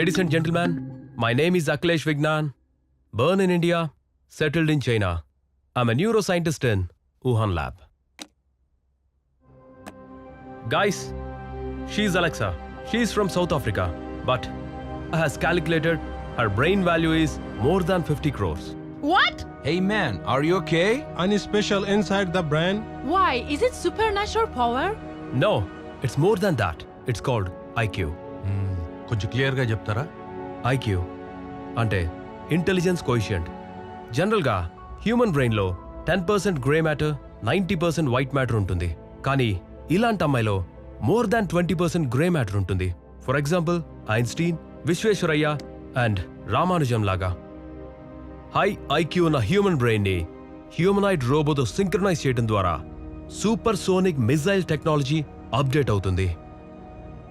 Ladies and gentlemen, my name is Akhilesh Vignan. Born in India, settled in China. I'm a neuroscientist in Wuhan lab. Guys, she's Alexa. She's from South Africa, but has calculated her brain value is more than 50 crores. What? Hey man, are you okay? Any special inside the brain? Why? Is it supernatural power? No, it's more than that. It's called IQ. కొంచెం clear గా చెప్తారా? IQ అంటే intelligence coefficient. జనరల్గా human బ్రెయిన్లో 10% grey matter, 90% white matter ఉంటుంది. కానీ ఇలాంటి అమ్మాయిలో మోర్ దాన్ 20% గ్రే మ్యాటర్ ఉంటుంది. For example Einstein, Visvesvaraya and Ramanujam లాగా. హై ఐక్యూ ఉన్న హ్యూమన్ బ్రెయిన్ని హ్యూమనాయిడ్ రోబోతో సింక్రనైజ్ చేయడం ద్వారా super sonic missile technology update అవుతుంది.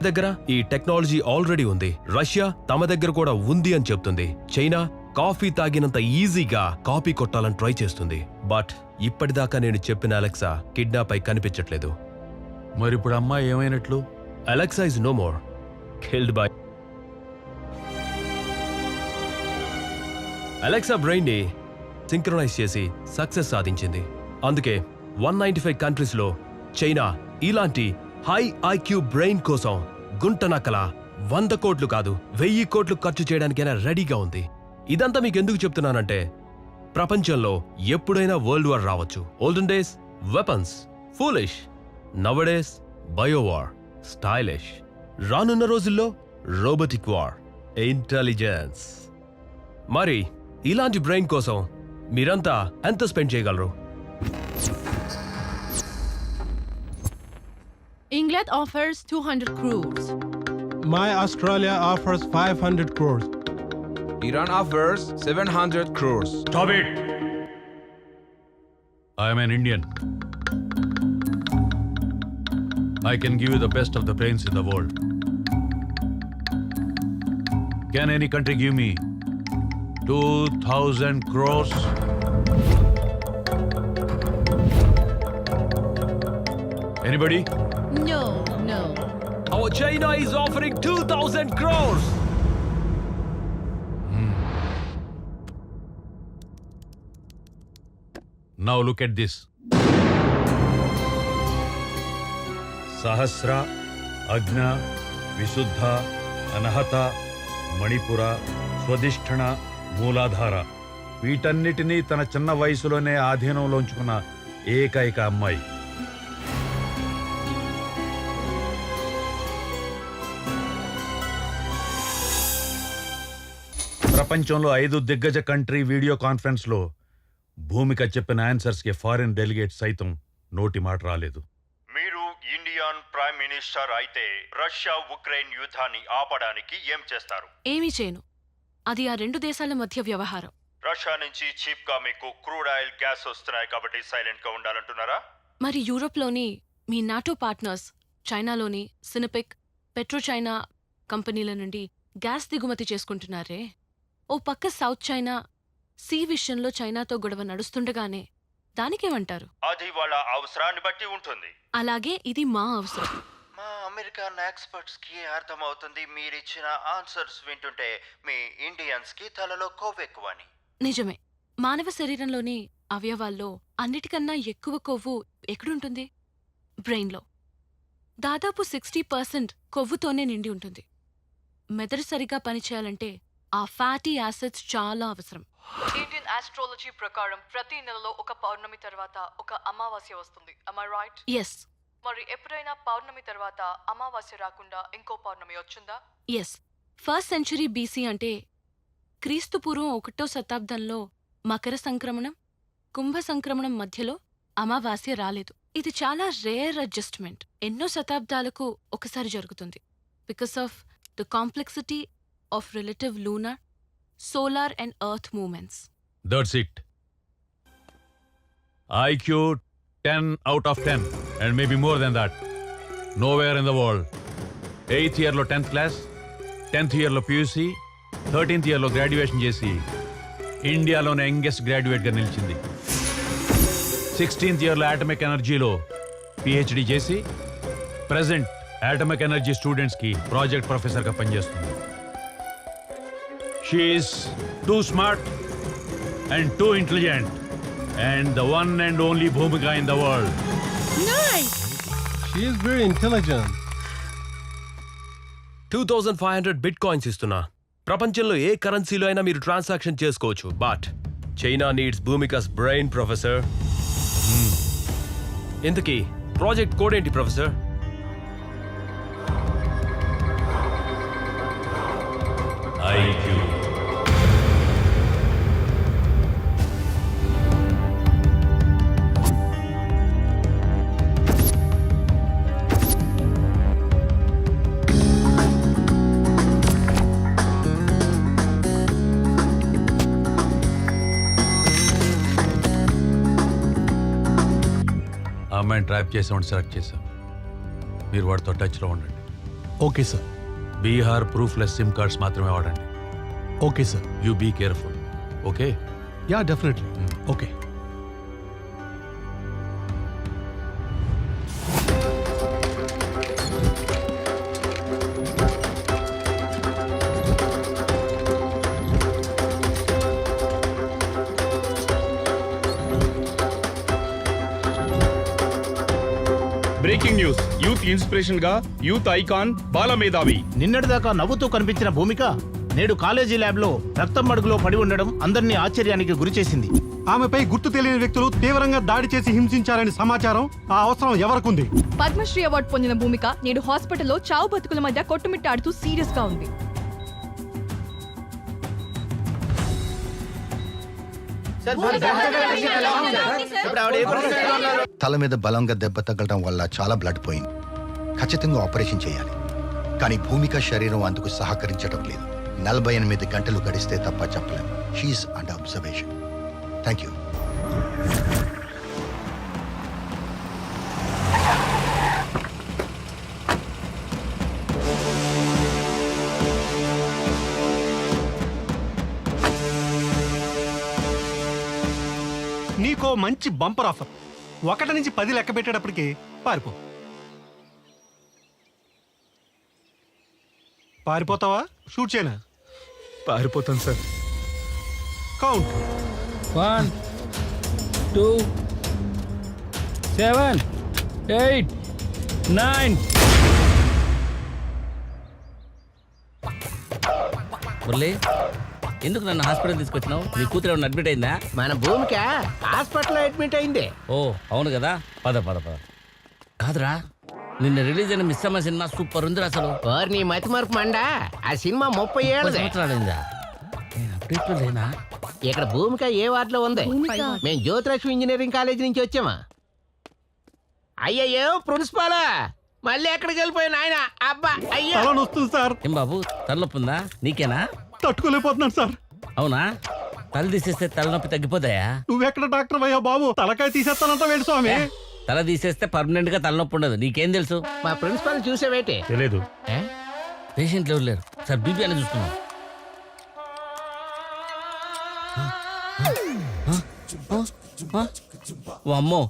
దగ్గర ఈ టెక్నాలజీ ఆల్రెడీ ఉంది. రష్యా తమ దగ్గర కూడా ఉంది అని చెప్తుంది. చైనా కాఫీ తాగినంత ఈజీగా కాపీ కొట్టాలని ట్రై చేస్తుంది. బట్ ఇప్పటిదాకా నేను చెప్పిన అలెక్సా కిడ్నాప్ అయి కనిపించట్లేదు. మరి ఇప్పుడు అమ్మాయి ఏమైనట్లు? Alexa is no more, killed by. Alexa brain ని సింక్రనైజ్ చేసి సక్సెస్ సాధించింది. అందుకే 195 కంట్రీస్ లో చైనా ఇలాంటి హై ఐక్యూ బ్రెయిన్ కోసం గుంటనక్కల 100 కోట్లు కాదు 1000 కోట్లు ఖర్చు చేయడానికైనా రెడీగా ఉంది. ఇదంతా మీకు ఎందుకు చెప్తున్నానంటే ప్రపంచంలో ఎప్పుడైనా వరల్డ్ వార్ రావచ్చు. Olden days weapons, foolish. Nowadays biowar, stylish. రానున్న రోజుల్లో రోబోటిక్ వార్, ఇంటెలిజెన్స్. మరి ఇలాంటి బ్రెయిన్ కోసం మీరంతా ఎంత స్పెండ్ చేయగలరు? England offers 200 crores. My Australia offers 500 crores. Iran offers 700 crores. Stop it! I am an Indian. I can give you the best of the brains in the world. Can any country give me 2,000 crores? Anybody? No. Our China is offering 2,000 crores. Now look at this. Sahasra, Agna, Visuddha, Anahata, Manipura, Swadhisthana, Mooladhara. వీటన్నిటినీ తన చిన్న వయసులోనే ఆధీనంలోంచుకున్న ఏకైక అమ్మాయి. ప్రపంచంలో 5 దిగ్గజ country video conference లో భూమిక చెప్పిన ఆన్సర్స్ కి ఫారిన్ డెలిగేట్ సైతం నోటి మాట రాలేదు. మీరు ఇండియన్ ప్రైమ్ మినిస్టర్ అయితే రష్యా ఉక్రెయిన్ యుద్ధాన్ని ఆపడానికి ఏం చేస్తారు? ఏమీ చేయను. అది ఆ రెండు దేశాల మధ్య వ్యవహారం. రష్యా నుంచి చీప్ గా మీకు క్రూడ్ ఆయిల్, గ్యాస్ వస్తున్నాయి కాబట్టి సైలెంట్ గా ఉండాలంటున్నారా? మరి యూరోప్లోని మీ నాటో పార్ట్నర్స్ చైనాలోని సినపెక్, పెట్రో చైనా కంపెనీల నుండి గ్యాస్ దిగుమతి చేసుకుంటున్నారే. ఓ పక్క సౌత్ చైనా సీ విషయంలో చైనాతో గొడవ నడుస్తుండగానే దానికేమంటారు? అది వాళ్ళ అవసరాన్ని బట్టి ఉంటుంది. అలాగే ఇది మా అవసరం. మా అమెరికన్ ఎక్స్పర్ట్స్ కి అర్థమవుతుంది మీరిచ్చిన ఆన్సర్స్ వింటుంటే మీ ఇండియన్స్ కి తలలో కొవ్వెక్కువని. నిజమే. మానవ శరీరంలోని అవయవాల్లో అన్నిటికన్నా ఎక్కువ కొవ్వు ఎక్కడుంటుంది? బ్రెయిన్లో. దాదాపు 60% కొవ్వుతోనే నిండి ఉంటుంది. మెదడు సరిగా పనిచేయాలంటే ఆ ఫ్యాటీ యాసిడ్స్ చాలా అవసరం. ఇండియన్ ఆస్ట్రాలజీ ప్రకారం ప్రతి నెలలో ఒక పౌర్ణమి తర్వాత ఒక అమావాస్య వస్తుంది. Am I right? ఎస్. మరి ఎప్పుడైనా పౌర్ణమి తర్వాత అమావాస్య రాకుండా ఇంకో పౌర్ణమి వచ్చిందా? ఎస్. 1st century BC అంటే క్రీస్తు పూర్వం 1వ శతాబ్దంలో మకర సంక్రమణం, కుంభ సంక్రమణం మధ్యలో అమావాస్య రాలేదు. ఇది చాలా రేర్ అడ్జస్ట్మెంట్. ఎన్నో శతాబ్దాలకు ఒకసారి జరుగుతుంది. Because of the complexity of relative lunar, solar and earth movements. That's it. IQ 10 out of 10 and maybe more than that. Nowhere in the world. 8th year lo 10th class, 10th year lo PUC, 13th year lo graduation చేసి ఇండియాలోనే youngest graduate గా నిలిచింది. 16th year లో atomic ఎనర్జీలో PhD చేసి present atomic energy students కి project professor గా పనిచేస్తుంది. She's too smart and too intelligent and the one and only Bhumika in the world. She is very intelligent. 2500 bitcoins ఇస్తున్నా. ప్రపంచంలో ఏ కరెన్సీలో అయినా మీరు ట్రాన్సాక్షన్ చేసుకోవచ్చు. But China needs Bhumika's brain professor. ఇంతకీ ప్రాజెక్ట్ కోడ్ ఏంటి ప్రొఫెసర్? IQ. ఆ అమ్మాయిని ట్రాప్ చేసామని సెలెక్ట్ చేశాం. మీరు వాడితో టచ్లో ఉండండి. Okay, sir. Bihar proofless sim cards మాత్రమే వాడండి. Okay, sir. You be careful. Okay? Yeah, definitely. Okay. Breaking news. Youth inspiration గా యూత్ ఐకాన్ బాలమేధావి నిన్నటిదాకా నవ్వుతూ కనిపించిన భూమిక నేడు కాలేజీ ల్యాబ్ లో రక్తం మడుగులో పడి ఉండడం అందరినీ ఆశ్చర్యానికి గురిచేసింది. ఆమెపై గుర్తు తెలియని వ్యక్తులు తీవ్రంగా దాడి చేసి హింసించారని సమాచారం. ఆ అవసరం ఎవరికుంది? పద్మశ్రీ అవార్డు పొందిన భూమిక నేడు హాస్పిటల్లో చావు బతుకుల మధ్య కొట్టుమిట్టాడుతూ సీరియస్ గా ఉంది. తల మీద బలంగా దెబ్బ తగ్గడం వల్ల చాలా బ్లడ్ పోయింది. ఖచ్చితంగా ఆపరేషన్ చేయాలి. కానీ భూమిక శరీరం అందుకు సహకరించడం లేదు. 48 గంటలు గడిస్తే తప్ప చెప్పలేం. She's under observation. Thank you. నీకో మంచి బంపర్ ఆఫర్. 1 నుంచి 10 లెక్క పెట్టేటప్పటికి పారిపో. పారిపోతావా? షూట్ చేయనా? పారిపోతాను సార్. కౌంట్. 1 2 7 8 9. మురళి, ఎందుకు నన్ను హాస్పిటల్ తీసుకొచ్చినావు? నీ కూతురు ఏమన్నా అడ్మిట్ అయిందా? మన భూమిక హాస్పిటల్ అడ్మిట్ అయింది. ఓ అవును కదా. పద పద పద. కాదురా, నిన్న రిలీజ్ అయిన మిస్ అమ్మ సినిమా సూపర్ ఉంది అసలు. నీ మతి మరపు మండా. ఆ సినిమా 30 ఏళ్ళది. సంవత్సరాలైందా? నేను అప్డేట్లో లేనా? ఇక్కడ భూమిక ఏ వార్డులో ఉంది? మేము జ్యోతిలక్ష్మి ఇంజనీరింగ్ కాలేజ్ నుంచి వచ్చామా. అయ్యయ్యో ప్రిన్సిపాలా, మళ్ళీ ఎక్కడికి వెళ్ళిపోయిన ఆయన? అబ్బా అయ్యా వస్తుంది సార్. ఏం బాబు, తలనొప్పి ఉందా? నీకేనా? తట్టుకోలేకపోతున్నాను సార్. అవునా? తల తీసేస్తే తలనొప్పి తగ్గిపోతాయా? నువ్వెక్కడ డాక్టర్ అయ్యా బాబు? తలకాయ తీసేస్తానంట వేడు స్వామి. తల తీసేస్తే పర్మనెంట్ గా తలనొప్పి ఉండదు. నీకేం తెలుసు? మా ప్రిన్సిపాల్ చూసావేటి? తెలియదు. పేషెంట్లు ఎవరు లేరు సార్. బీపీ అని చూసుకున్నాం. ఓ అమ్మో,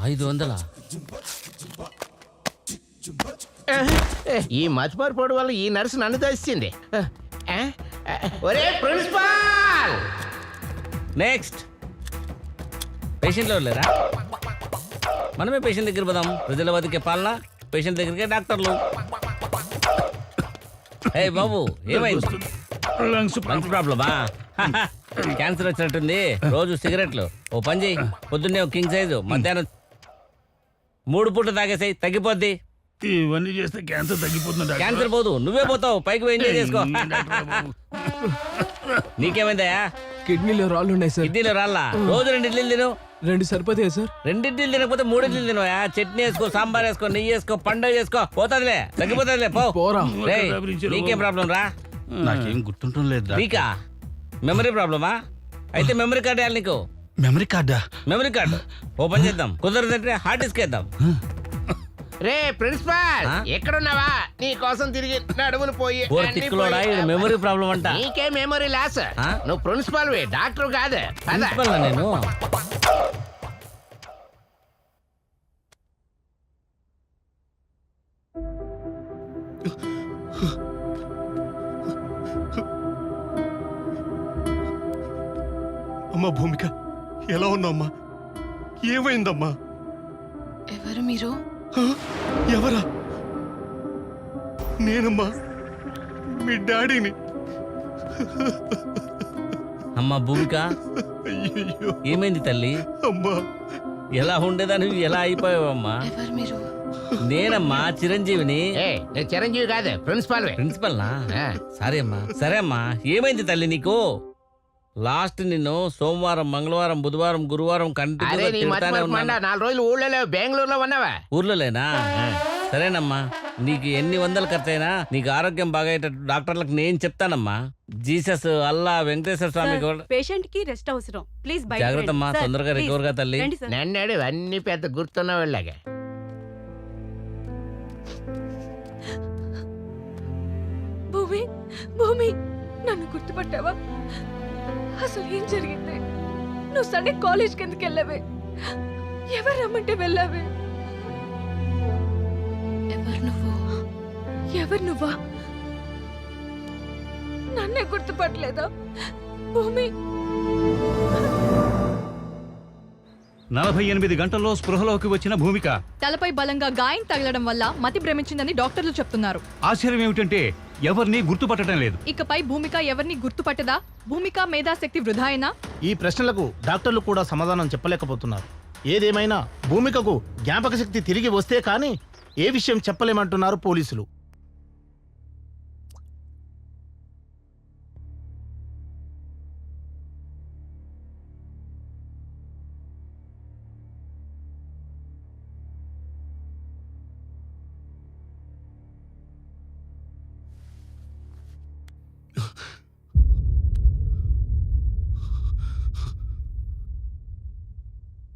500. ఈ మతిమరుపోడు వల్ల ఈ నర్సు నన్ను దోచింది. ఒరే ప్రిన్సిపాల్. నెక్స్ట్ పేషెంట్లు ఎవరు లేరా? మనమే పేషెంట్ దగ్గర పోదాం. ప్రజల బతికే పాలన, పేషెంట్ దగ్గరికే డాక్టర్లు. ఏ బాబు, ఏమైంది? లంగ్స్ ప్రాబ్లమా? క్యాన్సర్ వచ్చినట్టుంది. రోజు సిగరెట్లు. ఓ పని చేయి, పొద్దున్నే ఒక కింగ్ సైజు, మధ్యాహ్నం 3 పూటలు తాగేసాయి, తగ్గిపోద్ది. ఇవన్నీ చేస్తే క్యాన్సర్ తగ్గిపోతుంది. క్యాన్సర్ పోదు, నువ్వే పోతావు. పైకి పోయి ఎంజాయ్ చేసుకో. నీకేమైందయా? కిడ్నీలో రాళ్ళు ఉన్నాయి సార్. కిడ్నీలో రాళ్ళా? రోజు 2 ఇడ్లీలు తిను. 2 సరిపోతాయి సార్. 2 ఇడ్లీలు తినకపోతే 3 ఇడ్లీలు తినవా? చట్నీ వేసుకో, సాంబార్ వేసుకో, నెయ్యి వేసుకో, పండుగ చేసుకో. పోతుందిలే, తగ్గిపోతుందిలే. పోరా. రేయ్, నీకేం ప్రాబ్లం రా? నాకేం గుర్తుంటం లేదు. నీకా మెమరీ ప్రాబ్లమా? అయితే మెమరీ కార్డు వేయాలి నీకు. మెమరీ కార్డా? మెమరీ కార్డు ఓపెన్ చేద్దాం. కుదరదంటే హార్డ్ డిస్క్ వేద్దాం. రే ప్రిన్సిపాల్, ఎక్కడున్నావా? నీ కోసం తిరిగి నడుములు పోయి మెమరీ ప్రాబ్లం అంట. నీకే మెమరీ లాస్. నువ్వు ప్రిన్సిపాల్ వే, డాక్టర్ కాదు. ప్రిన్సిపల్ నేను. అమ్మా భూమిక, ఎలా ఉన్నావమ్మా? ఏమైందమ్మా? ఎవరు మీరు? హ? ఎవరా? నేనమ్మా, మీ డాడీని. అమ్మా భూమిక, అయ్యయ్యో ఏమైంది తల్లి? అమ్మా. ఎలా ఉండేదాన్ని ఎలా అయిపోయావమ్మా? ఎవరు మీరు? నేనమ్మా చిరంజీవిని. నేను చిరంజీవి కాదు, ప్రిన్సిపాల్. ప్రిన్సిపల్ నా? సరే అమ్మా, సరే అమ్మా. ఏమైంది తల్లి నీకు? లాస్ట్ నిన్ను సోమవారం, మంగళవారం, బుధవారం, గురువారం నాలుగు రోజులు ఊళ్ళో బెంగళూరులో ఉన్నావా? ఊర్లోలేనా? సరేనమ్మా, నీకు ఎన్ని వందలు ఖర్చైనా నీకు ఆరోగ్యం బాగయ్యేటట్టు డాక్టర్లకు నేను చెప్తానమ్మా. జీసస్, అల్లా, వెంకటేశ్వర స్వామి కూడా. పేషెంట్ కి రెస్ట్ అవసరం. ప్లీజ్ జాగ్రత్త అమ్మా, తొందరగా రికవర్ గా తల్లి. నన్నాడు అన్ని పెద్ద గుర్తున్న వాళ్ళగా. భూమి, భూమి, నన్ను గుర్తుపట్టావా? అసలు ఏం జరిగింది? నువ్వు సండే కాలేజ్కి ఎందుకు వెళ్ళావే? ఎవరు రమ్మంటే వెళ్ళావే? ఎవరు నువ్వు? ఎవరు నువ్వా? నన్నే గుర్తుపట్టలేదా? భూమి, 48 గంటల్లో స్పృహలోకి వచ్చిన భూమిక. తలపై బలంగా గాయం తగలడం వల్ల మతి భ్రమించిందని డాక్టర్లు చెప్తున్నారు. ఆశ్చర్యం ఏమిటంటే ఎవరిని గుర్తుపట్టడం లేదు. ఇకపై భూమిక ఎవరిని గుర్తుపట్టదా? భూమిక మేధాశక్తి వృధాయినా? ఈ ప్రశ్నలకు డాక్టర్లు కూడా సమాధానం చెప్పలేకపోతున్నారు. ఏదేమైనా భూమికకు జ్ఞాపక శక్తి తిరిగి వస్తే కానీ ఏ విషయం చెప్పలేమంటున్నారు పోలీసులు.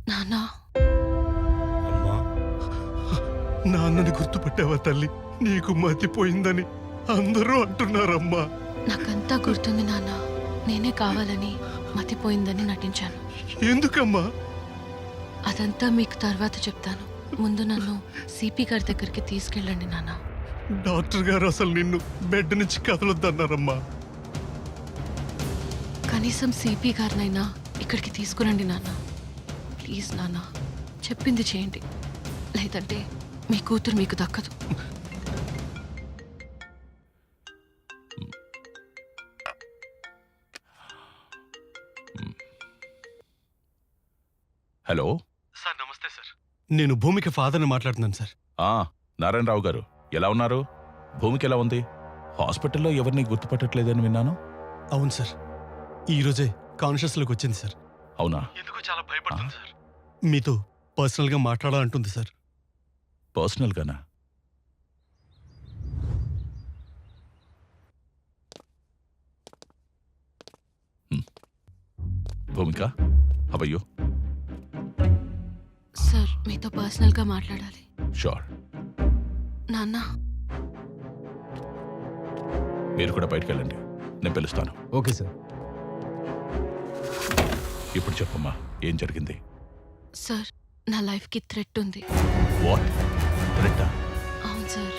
నాన్నా, నాన్నని గుర్తుపట్టావా తల్లి? నీకు మతిపోయిందని అందరూ అంటున్నారమ్మా. నాకంతా గుర్తుంది నాన్న. నేనే కావాలని మతిపోయిందని నటించాను. ఎందుకమ్మా? అదంతా మీకు తర్వాత చెప్తాను. ముందు నన్ను సిపి గారి దగ్గరికి తీసుకెళ్ళండి నాన్న. డాక్టర్ గారు అసలు నిన్ను బెడ్ నుంచి కదలొద్దన్నారమ్మా. కనీసం సిపి గారినైనా ఇక్కడికి తీసుకురండి నాన్న. ప్లీజ్ నాన్న, చెప్పింది చేయండి. లేదంటే మీ కూతురు మీకు దక్కదు. హలో సార్ నమస్తే సార్. నేను భూమిక ఫాదర్ని మాట్లాడుతున్నాను సార్. నారాయణరావు గారు ఎలా ఉన్నారు? భూమికి ఎలా ఉంది? హాస్పిటల్లో ఎవరిని గుర్తుపట్టట్లేదని విన్నాను. అవును సార్, ఈ రోజే కాన్షియస్లోకి వచ్చింది సార్. అవునా? ఎందుకో చాలా భయపడుతుంది సార్. మీతో పర్సనల్గా మాట్లాడాలంటుంది సార్. పర్సనల్గానా? భూమిక, హవయ్యో? సార్, మీతో పర్సనల్గా మాట్లాడాలి. షూర్. నాన్న, మీరు కూడా బయటకు వెళ్ళండి, నేను పిలుస్తాను. Okay sir. ఇప్పుడు చెప్పమ్మా, ఏం జరిగింది? సార్, నా లైఫ్కి థ్రెట్ ఉంది. వాట్ థ్రెట్టా? అవును సార్.